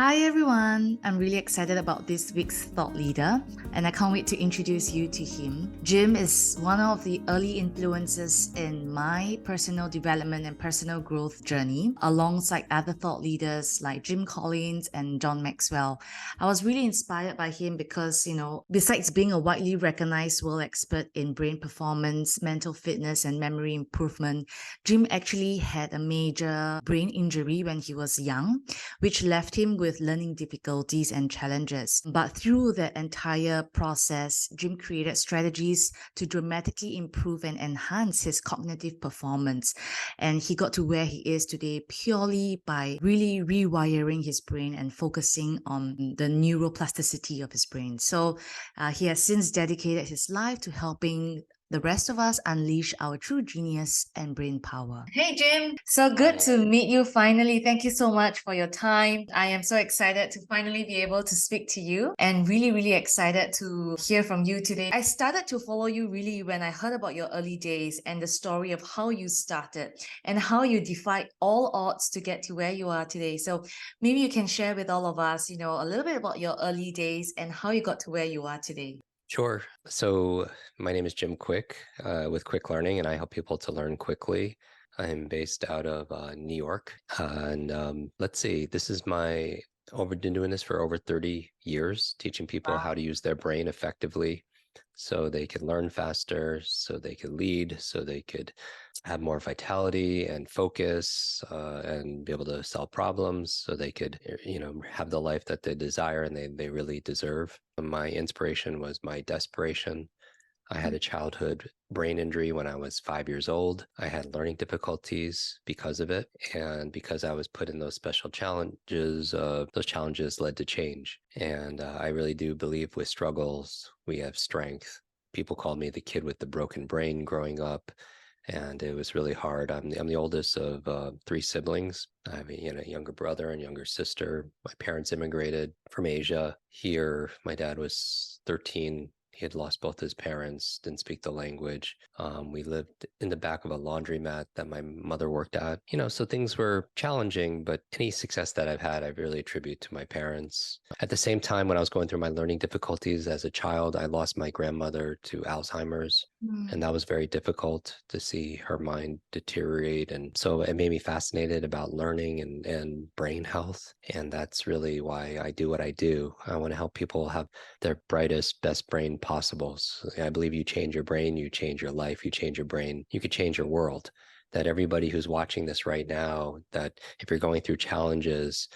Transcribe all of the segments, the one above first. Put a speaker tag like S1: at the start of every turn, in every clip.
S1: Hi everyone! I'm really excited about this week's thought leader, and I can't wait to introduce you to him. Jim is one of the early influences in my personal development and personal growth journey, alongside other thought leaders like Jim Collins and John Maxwell. I was really inspired by him because, besides being a widely recognized world expert in brain performance, mental fitness, and memory improvement, Jim actually had a major brain injury when he was young, which left him with learning difficulties and challenges. But through that entire process, Jim created strategies to dramatically improve and enhance his cognitive performance. And he got to where he is today purely by really rewiring his brain and focusing on the neuroplasticity of his brain. So he has since dedicated his life to helping the rest of us unleash our true genius and brain power. Hey, Jim. So good to meet you finally. Thank you so much for your time. I am so excited to finally be able to speak to you and really, really excited to hear from you today. I started to follow you really when I heard about your early days and the story of how you started and how you defied all odds to get to where you are today. So maybe you can share with all of us, a little bit about your early days and how you got to where you are today.
S2: Sure. So my name is Jim Kwik with Kwik Learning, and I help people to learn quickly. I'm based out of New York. Let's see, been doing this for over 30 years, teaching people how to use their brain effectively so they could learn faster, so they could lead, so they could have more vitality and focus and be able to solve problems so they could, have the life that they desire and they really deserve. My inspiration was my desperation. I had a childhood brain injury when I was 5 years old. I had learning difficulties because of it. And because I was put in those special challenges, those challenges led to change. And I really do believe with struggles, we have strength. People called me the kid with the broken brain growing up. And it was really hard. I'm the oldest of three siblings. I have a younger brother and younger sister. My parents immigrated from Asia here. My dad was 13. He had lost both his parents, didn't speak the language. We lived in the back of a laundromat that my mother worked at. So things were challenging, but any success that I've had, I really attribute to my parents. At the same time, when I was going through my learning difficulties as a child, I lost my grandmother to Alzheimer's. And that was very difficult to see her mind deteriorate. And so it made me fascinated about learning and brain health. And that's really why I do what I do. I want to help people have their brightest, best brain possible. So I believe you change your brain, you change your life, you change your brain, you could change your world. That everybody who's watching this right now, that if you're going through challenges,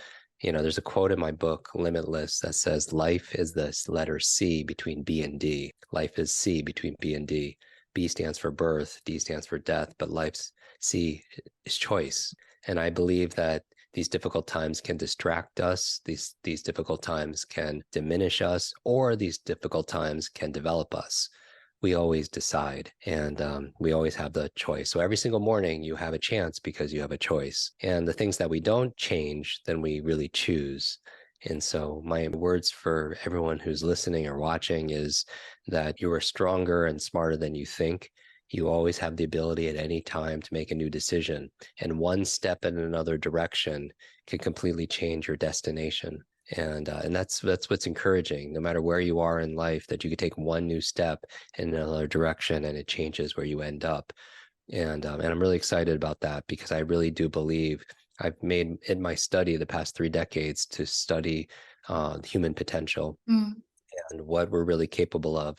S2: there's a quote in my book, Limitless, that says, life is the letter C between B and D. Life is C between B and D. B stands for birth, D stands for death, but life's C is choice. And I believe that these difficult times can distract us. These difficult times can diminish us, or these difficult times can develop us. We always decide, and we always have the choice. So every single morning you have a chance because you have a choice. And the things that we don't change, then we really choose. And so my words for everyone who's listening or watching is that you are stronger and smarter than you think. You always have the ability at any time to make a new decision. And one step in another direction can completely change your destination. And that's what's encouraging, no matter where you are in life, that you could take one new step in another direction and it changes where you end up. And I'm really excited about that because I really do believe I've made it my study the past 3 decades to study human potential and what we're really capable of.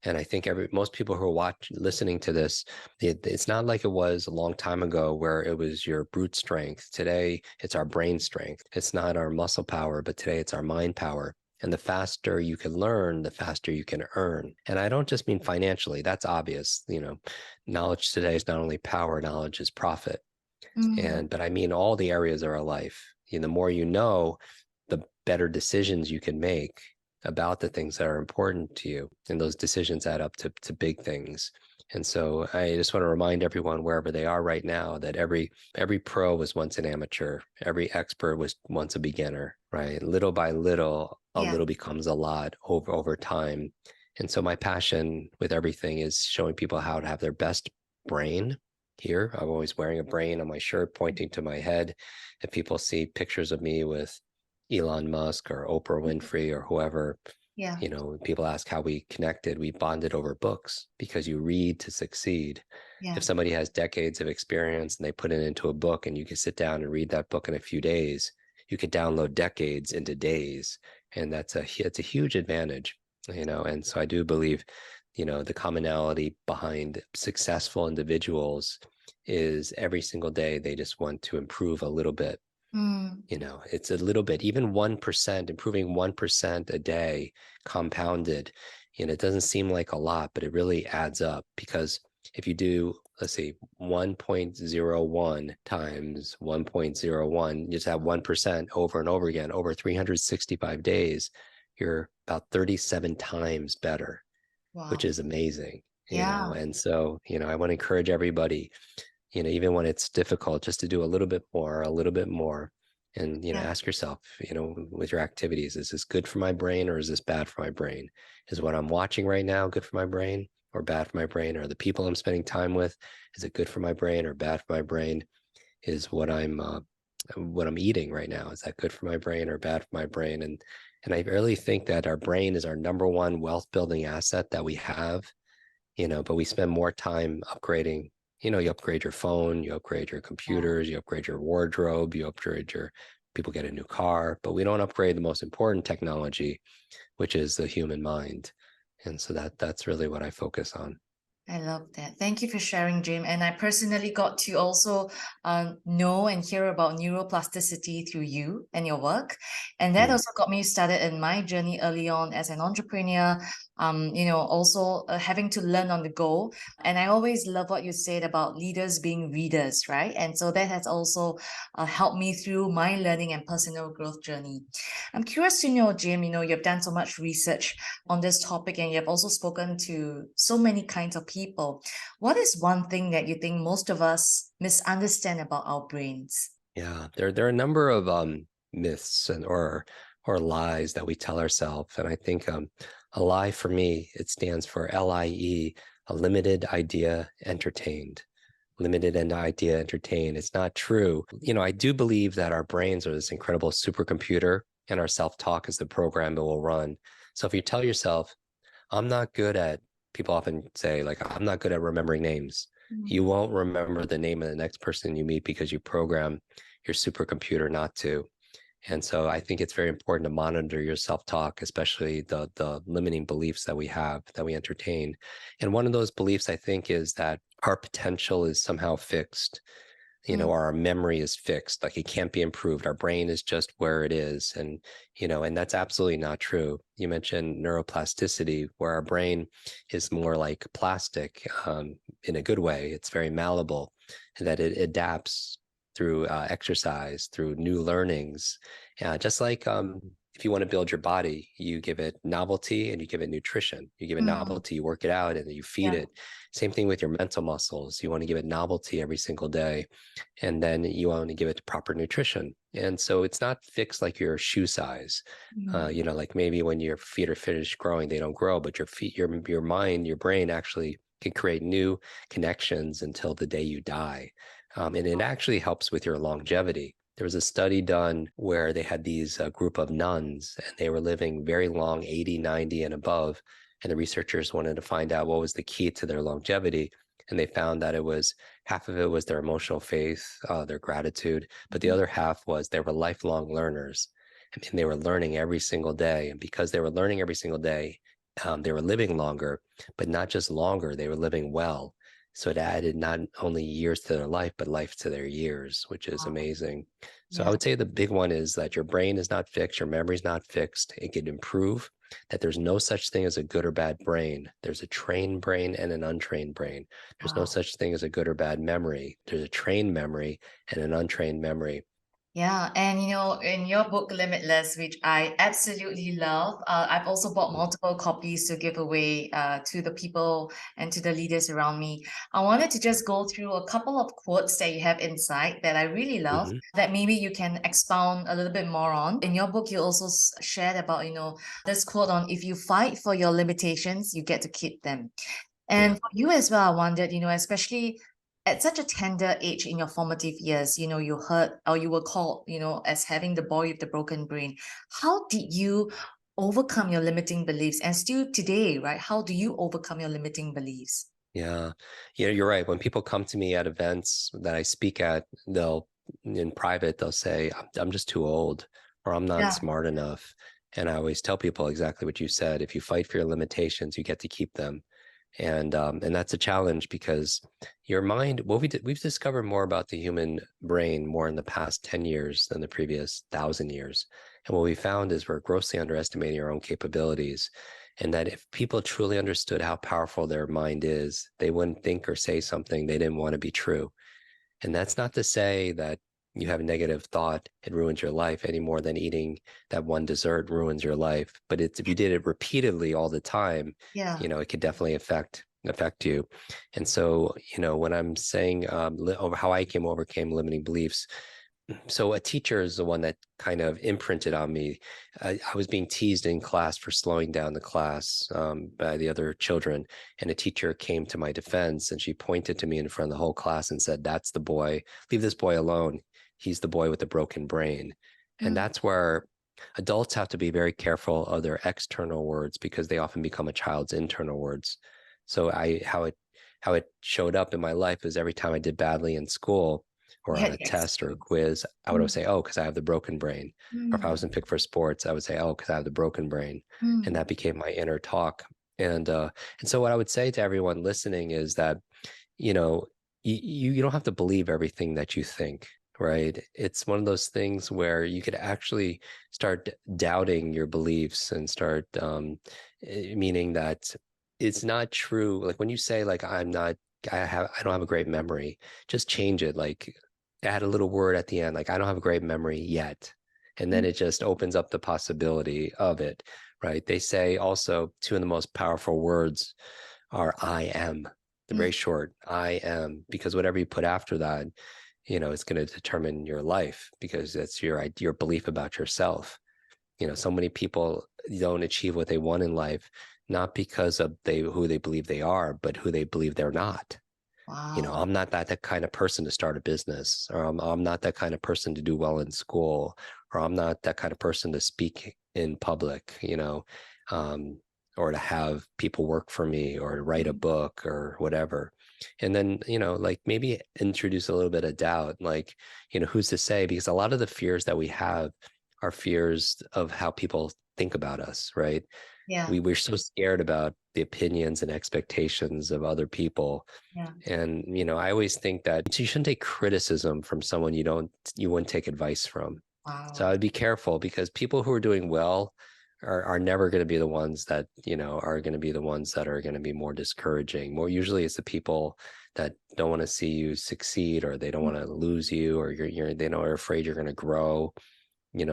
S2: And I think most people who are listening to this, it's not like it was a long time ago where it was your brute strength. Today, it's our brain strength. It's not our muscle power, but today it's our mind power. And the faster you can learn, the faster you can earn. And I don't just mean financially. That's obvious. Knowledge today is not only power, knowledge is profit. But I mean all the areas of our life. The more you know, the better decisions you can make about the things that are important to you. And those decisions add up to big things. And so I just want to remind everyone wherever they are right now that every pro was once an amateur. Every expert was once a beginner, right? Little by little, a little becomes a lot over time. And so my passion with everything is showing people how to have their best brain. Here, I'm always wearing a brain on my shirt pointing to my head. If people see pictures of me with Elon Musk or Oprah Winfrey or whoever,
S1: Yeah.
S2: people ask how we connected. We bonded over books because you read to succeed.
S1: Yeah.
S2: If somebody has decades of experience and they put it into a book and you can sit down and read that book in a few days, you could download decades into days. And it's a huge advantage, and so I do believe, the commonality behind successful individuals is every single day they just want to improve a little bit.
S1: Mm.
S2: It's a little bit, even 1%, improving 1% a day compounded. It doesn't seem like a lot, but it really adds up, because if you do, let's see, 1.01 times 1.01, you just have 1% over and over again, over 365 days, you're about 37 times better, which
S1: Wow.
S2: is amazing,
S1: Yeah.
S2: and so, I want to encourage everybody, even when it's difficult, just to do a little bit more. And,
S1: Yeah.
S2: ask yourself, with your activities, is this good for my brain or is this bad for my brain? Is what I'm watching right now good for my brain or bad for my brain? Or the people I'm spending time with, is it good for my brain or bad for my brain? Is what I'm eating right now, is that good for my brain or bad for my brain? And I really think that our brain is our number one wealth building asset that we have, but we spend more time upgrading. You upgrade your phone, you upgrade your computers, you upgrade your wardrobe, people get a new car, but we don't upgrade the most important technology, which is the human mind. And so that's really what I focus on.
S1: I love that. Thank you for sharing, Jim. And I personally got to also know and hear about neuroplasticity through you and your work. And that
S2: Mm.
S1: also got me started in my journey early on as an entrepreneur, also having to learn on the go. And I always love what you said about leaders being readers, right? And so that has also helped me through my learning and personal growth journey. I'm curious to know, Jim, you've done so much research on this topic and you've also spoken to so many kinds of people. What is one thing that you think most of us misunderstand about our brains?
S2: Yeah, there are a number of myths or lies that we tell ourselves, and I think a lie, for me, it stands for LIE, a limited idea entertained. Limited and idea entertained. It's not true. I do believe that our brains are this incredible supercomputer, and our self-talk is the program it will run. So if you tell yourself, I'm not good at, people often say, like, I'm not good at remembering names.
S1: Mm.
S2: You won't remember the name of the next person you meet because you program your supercomputer not to. And so I think it's very important to monitor your self-talk, especially the limiting beliefs that we have, that we entertain. And one of those beliefs, I think, is that our potential is somehow fixed,
S1: Mm.
S2: or our memory is fixed, like it can't be improved. Our brain is just where it is. And that's absolutely not true. You mentioned neuroplasticity, where our brain is more like plastic, in a good way. It's very malleable, and that it adapts through exercise, through new learnings. Just like if you want to build your body, you give it novelty and you give it nutrition. You give it
S1: Mm.
S2: novelty, you work it out, and then you feed
S1: Yeah.
S2: it. Same thing with your mental muscles. You want to give it novelty every single day, and then you want to give it proper nutrition. And so it's not fixed like your shoe size.
S1: Mm.
S2: Like maybe when your feet are finished growing, they don't grow, but your feet, your mind, your brain actually can create new connections until the day you die. And it actually helps with your longevity. There was a study done where they had these group of nuns, and they were living very long, 80, 90 and above. And the researchers wanted to find out what was the key to their longevity. And they found that half of it was their emotional faith, their gratitude, but the
S1: Mhm.
S2: other half was they were lifelong learners. I mean, they were learning every single day. And because they were learning every single day, they were living longer, but not just longer, they were living well. So it added not only years to their life, but life to their years, which is
S1: Wow.
S2: amazing. So I
S1: Yeah.
S2: would say the big one is that your brain is not fixed, your memory is not fixed. It can improve, that there's no such thing as a good or bad brain. There's a trained brain and an untrained brain. There's no
S1: Wow.
S2: such thing as a good or bad memory. There's a trained memory and an untrained memory.
S1: Yeah, and in your book Limitless, which I absolutely love, I've also bought
S2: Mm.
S1: multiple copies to give away to the people and to the leaders around me. I wanted to just go through a couple of quotes that you have inside that I really love,
S2: Mm-hmm.
S1: that maybe you can expound a little bit more on. In your book, you also shared about, this quote on if you fight for your limitations, you get to keep them. And
S2: Yeah.
S1: for you as well, I wondered, especially at such a tender age in your formative years, you heard or you were called, as having the boy with the broken brain. How did you overcome your limiting beliefs? And still today, right? How do you overcome your limiting beliefs?
S2: Yeah. You're right. When people come to me at events that I speak at, in private, they'll say, I'm just too old, or I'm not
S1: Yeah,
S2: smart enough. And I always tell people exactly what you said. If you fight for your limitations, you get to keep them. And that's a challenge because your mind, we've discovered more about the human brain more in the past 10 years than the previous 1,000 years. And what we found is we're grossly underestimating our own capabilities. And that if people truly understood how powerful their mind is, they wouldn't think or say something they didn't want to be true. And that's not to say that you have a negative thought, it ruins your life any more than eating that one dessert ruins your life. But if you did it repeatedly all the time,
S1: yeah,
S2: it could definitely affect you. And so, when I'm saying over how I overcame limiting beliefs, so a teacher is the one that kind of imprinted on me. I was being teased in class for slowing down the class by the other children, and a teacher came to my defense, and she pointed to me in front of the whole class and said, "That's the boy. Leave this boy alone. He's the boy with the broken brain." And
S1: mm,
S2: that's where adults have to be very careful of their external words because they often become a child's internal words. So how it showed up in my life is every time I did badly in school, or
S1: you
S2: on
S1: had
S2: a
S1: the
S2: test or a
S1: experience.
S2: quiz, I would
S1: Mm,
S2: always say, "Oh, because I have the broken brain." Or if I
S1: mm,
S2: wasn't picked for sports, I would say, "Oh, because I have the broken brain." And
S1: mm,
S2: that became my inner talk. And so what I would say to everyone listening is that, you know, you don't have to believe everything that you think, right? It's one of those things where you could actually start doubting your beliefs and start meaning that it's not true. Like when you say like I don't have a great memory, just change it. Like add a little word at the end, like I don't have a great memory yet. And then
S1: mm,
S2: it just opens up the possibility of it, right? They say also two of the most powerful words are I am. They're
S1: mm.
S2: very short, I am, because whatever you put after that, it's going to determine your life because that's your belief about yourself. So many people don't achieve what they want in life, not because of who they believe they are, but who they believe they're not.
S1: Wow.
S2: I'm not that kind of person to start a business, or I'm not that kind of person to do well in school, or I'm not that kind of person to speak in public, um, or to have people work for me or to write a
S1: Mm,
S2: book or whatever. And then, like maybe introduce a little bit of doubt, like, who's to say? Because a lot of the fears that we have are fears of how people think about us, right?
S1: yeah,
S2: We're so scared about the opinions and expectations of other people.
S1: yeah.
S2: And, I always think that you shouldn't take criticism from someone you wouldn't take advice from. So I
S1: Wow.
S2: would be careful because people who are doing well are never going to be the ones that, are going to be the ones that are going to be more discouraging. More usually it's the people that don't want to see you succeed, or they don't
S1: Mm,
S2: want to lose you, or they know are afraid you're going to grow,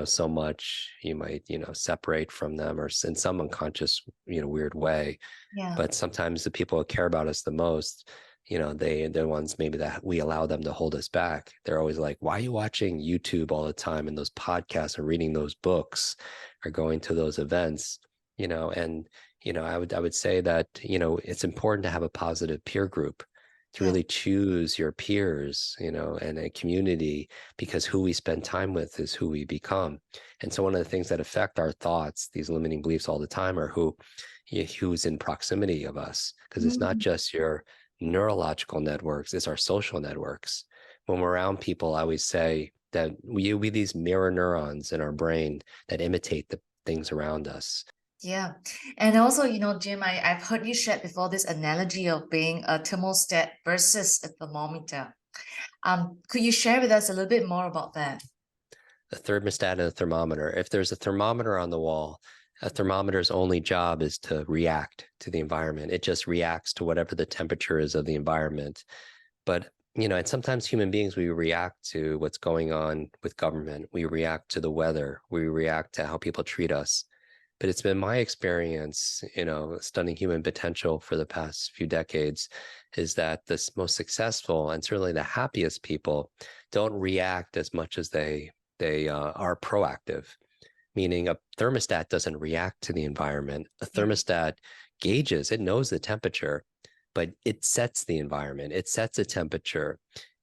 S2: so much you might, separate from them or in some unconscious, weird way.
S1: yeah.
S2: But sometimes the people who care about us the most, they're the ones maybe that we allow them to hold us back. They're always like, "Why are you watching YouTube all the time and those podcasts and reading those books or going to those events?" And I would say that, it's important to have a positive peer group, to
S1: Yeah.
S2: really choose your peers, and a community, because who we spend time with is who we become. And so one of the things that affect our thoughts, these limiting beliefs all the time, are who's in proximity of us, because it's not
S1: Mm,
S2: just your neurological networks, it's our social networks. When we're around people, I always say that we these mirror neurons in our brain that imitate the things around us.
S1: yeah. And also, Jim, I've heard you share before this analogy of being a thermostat versus a thermometer. Could you share with us a little bit more about that?
S2: A thermostat and a thermometer. If there's a thermometer on the wall, a thermometer's only job is to react to the environment. It just reacts to whatever the temperature is of the environment. But, and sometimes human beings, we react to what's going on with government. We react to the weather. We react to how people treat us. But it's been my experience, studying human potential for the past few decades, is that the most successful and certainly the happiest people don't react as much as they are proactive. Meaning a thermostat doesn't react to the environment. A
S1: Yeah.
S2: thermostat gauges, it knows the temperature, but it sets the environment, it sets a temperature,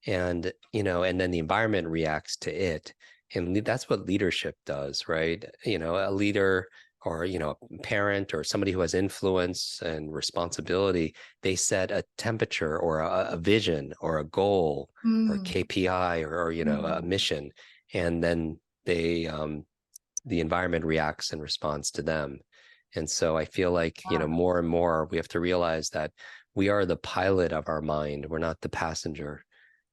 S2: and and then the environment reacts to it. And that's what leadership does, right? A leader, or a parent, or somebody who has influence and responsibility, they set a temperature, or a vision, or a goal, or
S1: Mm,
S2: KPI, or a
S1: mm.
S2: mission, and then they the environment reacts and responds to them. And so I feel like,
S1: Wow.
S2: more and more we have to realize that we are the pilot of our mind. We're not the passenger.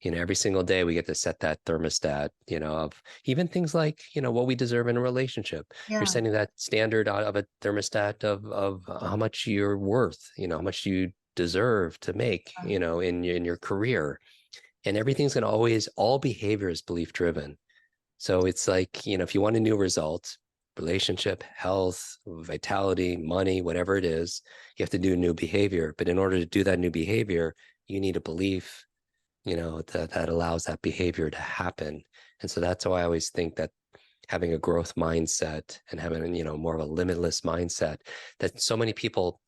S2: Every single day we get to set that thermostat, of even things like, what we deserve in a relationship. You're
S1: Yeah.
S2: setting that standard out of a thermostat of how much you're worth, how much you deserve to make, in your career. And everything's going to always, all behavior is belief driven. So it's like, if you want a new result, relationship, health, vitality, money, whatever it is, you have to do new behavior. But in order to do that new behavior, you need a belief, that allows that behavior to happen. And so that's why I always think that having a growth mindset and having, more of a limitless mindset, that so many people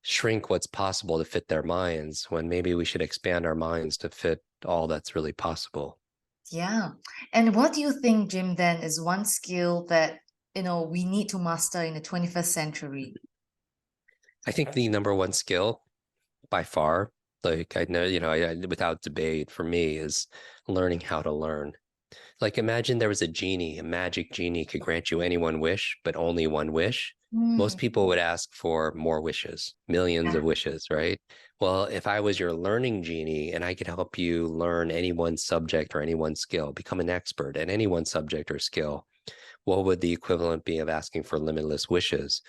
S2: shrink what's possible to fit their minds, when maybe we should expand our minds to fit all that's really possible.
S1: Yeah. And what do you think, Jim, then is one skill that, we need to master in the 21st century?
S2: I think the number one skill by far, like I know, without debate for me, is learning how to learn. Like imagine there was a genie, a magic genie could grant you any one wish, but only one wish.
S1: Mm,
S2: Most people would ask for more wishes, millions
S1: yeah.
S2: of wishes, right? Well, if I was your learning genie and I could help you learn any one subject or any one skill, become an expert at any one subject or skill, what would the equivalent be of asking for limitless wishes?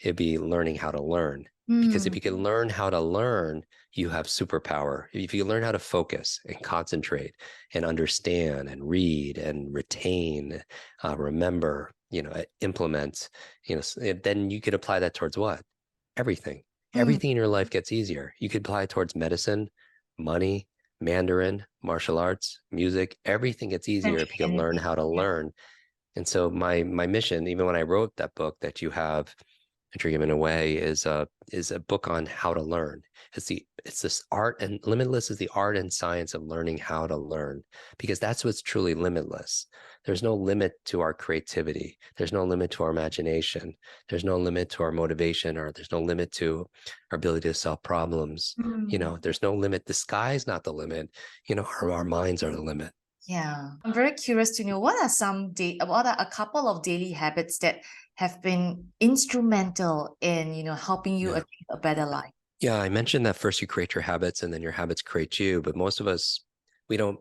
S2: It'd be learning how to learn. Because if
S1: Mm,
S2: you can learn how to learn, you have superpower. If you learn how to focus and concentrate and understand and read and retain, remember, implement, then you could apply that towards what? Everything.
S1: mm.
S2: Everything in your life gets easier. You could apply it towards medicine, money, Mandarin, martial arts, music. Everything gets easier if you can learn
S1: Anything.
S2: how to
S1: Yeah.
S2: learn. And so my mission, even when I wrote that book that you have, that you're giving away, is a book on how to learn. It's this art, and limitless is the art and science of learning how to learn, because that's what's truly limitless. There's no limit to our creativity. There's no limit to our imagination. There's no limit to our motivation, or there's no limit to our ability to solve problems.
S1: Mm.
S2: There's no limit. The sky's not the limit. Our minds are the limit.
S1: Yeah. I'm very curious to know what are a couple of daily habits that have been instrumental in, helping you
S2: Yeah.
S1: achieve a better life.
S2: Yeah, I mentioned that first you create your habits and then your habits create you, but most of us, we don't,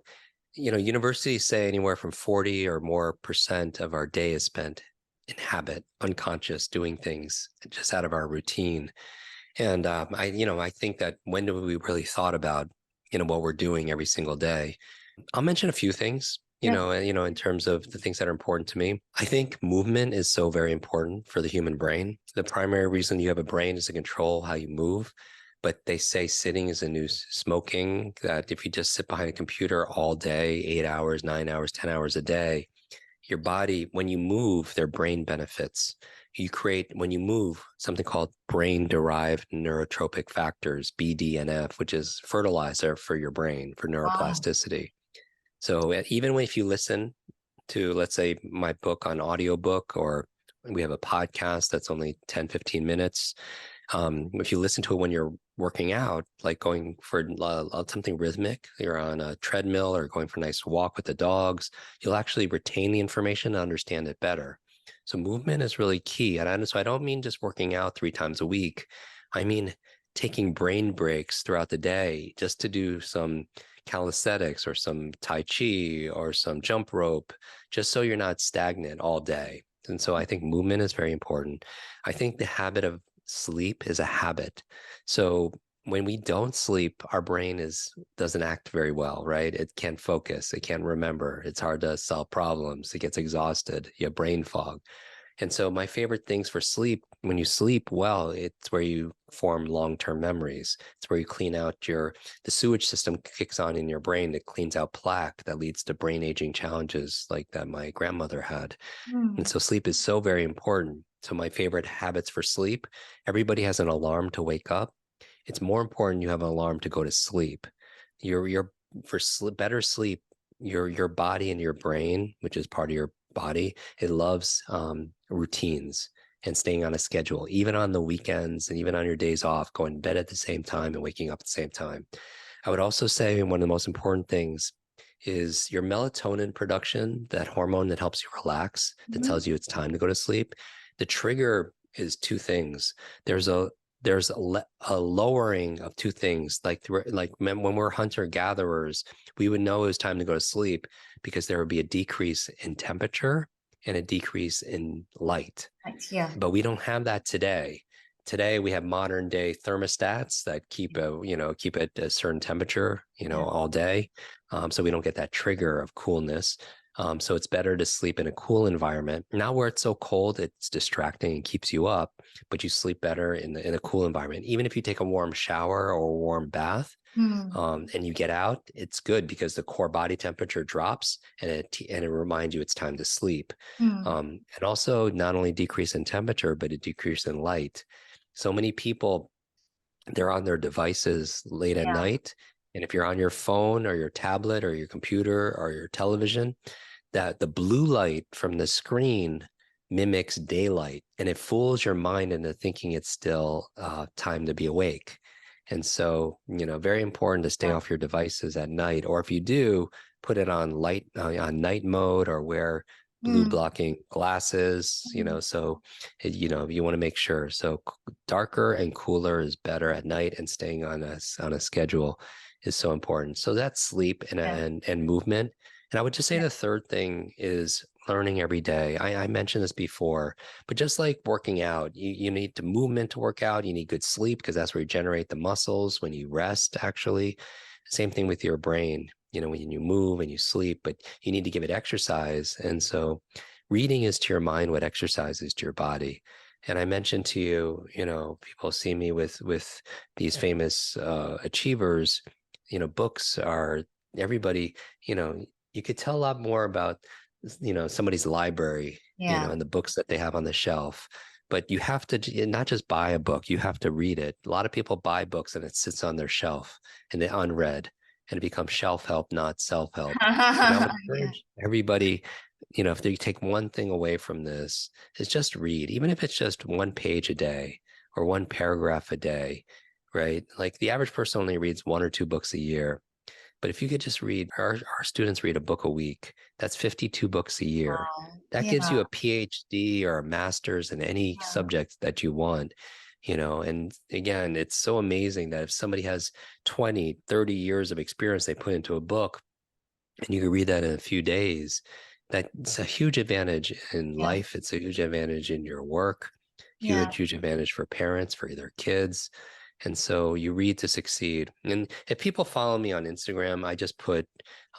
S2: universities say anywhere from 40 or more percent of our day is spent in habit, unconscious, doing things just out of our routine. And I think that when do we really thought about, what we're doing every single day? I'll mention a few things,
S1: Yeah.
S2: in terms of the things that are important to me. I think movement is so very important for the human brain. The primary reason you have a brain is to control how you move. But they say sitting is the new smoking, that if you just sit behind a computer all day, 8 hours, 9 hours, 10 hours a day, your body, when you move, their brain benefits. You create, when you move, something called brain derived neurotropic factors, BDNF, which is fertilizer for your brain for
S1: Wow.
S2: neuroplasticity. So even if you listen to, let's say, my book on audiobook, or we have a podcast that's only 10, 15 minutes. If you listen to it when you're working out, like going for something rhythmic, you're on a treadmill or going for a nice walk with the dogs, you'll actually retain the information and understand it better. So movement is really key. So I don't mean just working out 3 times a week. I mean taking brain breaks throughout the day just to do some calisthenics or some Tai Chi or some jump rope, just so you're not stagnant all day. And so I think movement is very important. I think the habit of sleep is a habit. So when we don't sleep, our brain doesn't act very well, right? It can't focus, it can't remember, it's hard to solve problems, it gets exhausted, you have brain fog. And so my favorite things for sleep, when you sleep well, it's where you form long-term memories. It's where you clean out the sewage system kicks on in your brain that cleans out plaque that leads to brain aging challenges like that my grandmother had. And
S1: Mm.
S2: so sleep is so very important. So my favorite habits for sleep, everybody has an alarm to wake up. It's more important you have an alarm to go to sleep. For better sleep, your body and your brain, which is part of your body, it loves routines and staying on a schedule, even on the weekends and even on your days off, going to bed at the same time and waking up at the same time. I would also say one of the most important things is your melatonin production, that hormone that helps you relax, that tells you it's time to go to sleep. The trigger is two things. There's a lowering of two things. Like when we're hunter gatherers, we would know it was time to go to sleep because there would be a decrease in temperature and a decrease in light.
S1: Yeah.
S2: But we don't have that today. Today we have modern day thermostats that keep keep it a certain temperature, all day. So we don't get that trigger of coolness. So it's better to sleep in a cool environment. Not where it's so cold, it's distracting and keeps you up, but you sleep better in a cool environment. Even if you take a warm shower or a warm bath, and you get out, it's good because the core body temperature drops and it reminds you it's time to sleep. And also not only decrease in temperature, but a decrease in light. So many people, they're on their devices late at night. And if you're on your phone or your tablet or your computer or your television, that the blue light from the screen mimics daylight and it fools your mind into thinking it's still time to be awake. And so, very important to stay off your devices at night, or if you do, put it on on night mode or wear blue blocking glasses, so, you want to make sure. So darker and cooler is better at night, and staying on a schedule is so important. So that's sleep and movement. And I would just say the third thing is learning every day. I mentioned this before, but just like working out, you need the movement to work out. You need good sleep because that's where you generate the muscles when you rest, actually. Same thing with your brain, when you move and you sleep, but you need to give it exercise. And so reading is to your mind what exercise is to your body. And I mentioned to you, people see me with these famous achievers. Books are everybody, you could tell a lot more about somebody's library, and the books that they have on the shelf. But you have to not just buy a book, you have to read it. A lot of people buy books and it sits on their shelf and they're unread, and it becomes shelf help, not self-help. And I would encourage everybody, if they take one thing away from this, is just read, even if it's just one page a day or one paragraph a day, right? Like the average person only reads one or two books a year. But if you could just read, our students read a book a week, that's 52 books a year. That gives you a PhD or a master's in any subject that you want, and again, it's so amazing that if somebody has 20, 30 years of experience they put into a book and you can read that in a few days, that's a huge advantage in life. It's a huge advantage in your work, huge advantage for parents, for their kids. And so you read to succeed. And if people follow me on Instagram, I just put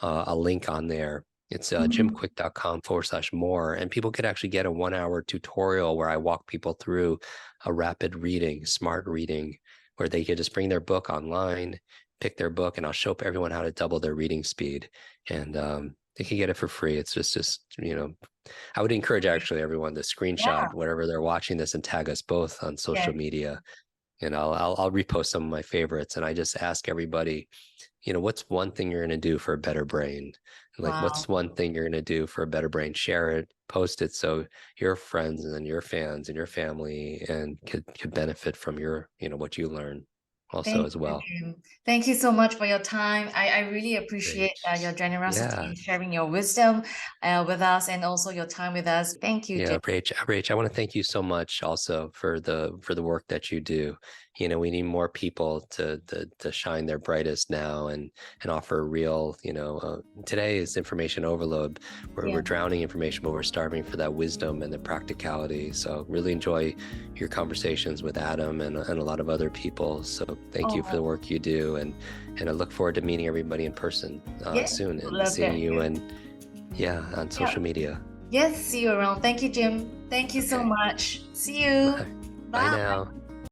S2: a link on there. It's jimkwik.com/more. And people could actually get a 1-hour tutorial where I walk people through a rapid reading, smart reading, where they could just bring their book online, pick their book, and I'll show everyone how to double their reading speed. And they can get it for free. It's just I would encourage actually everyone to screenshot whatever they're watching this and tag us both on social media. And I'll repost some of my favorites. And I just ask everybody, what's one thing you're going to do for a better brain? Like, what's one thing you're going to do for a better brain? Share it, post it, so your friends and your fans and your family and could benefit from your, what you learn also as well.
S1: Thank you so much for your time. I really appreciate your generosity in sharing your wisdom with us, and also your time with us. Thank you, Jim.
S2: Rach, I want to thank you so much also for the work that you do. We need more people to shine their brightest now and offer real, today is information overload. We're drowning information, but we're starving for that wisdom and the practicality. So really enjoy your conversations with Adam and a lot of other people. So thank you for the work you do. And I look forward to meeting everybody in person soon and seeing you and on social media.
S1: Yes, see you around. Thank you, Jim. Thank you so much. See you.
S2: Bye now.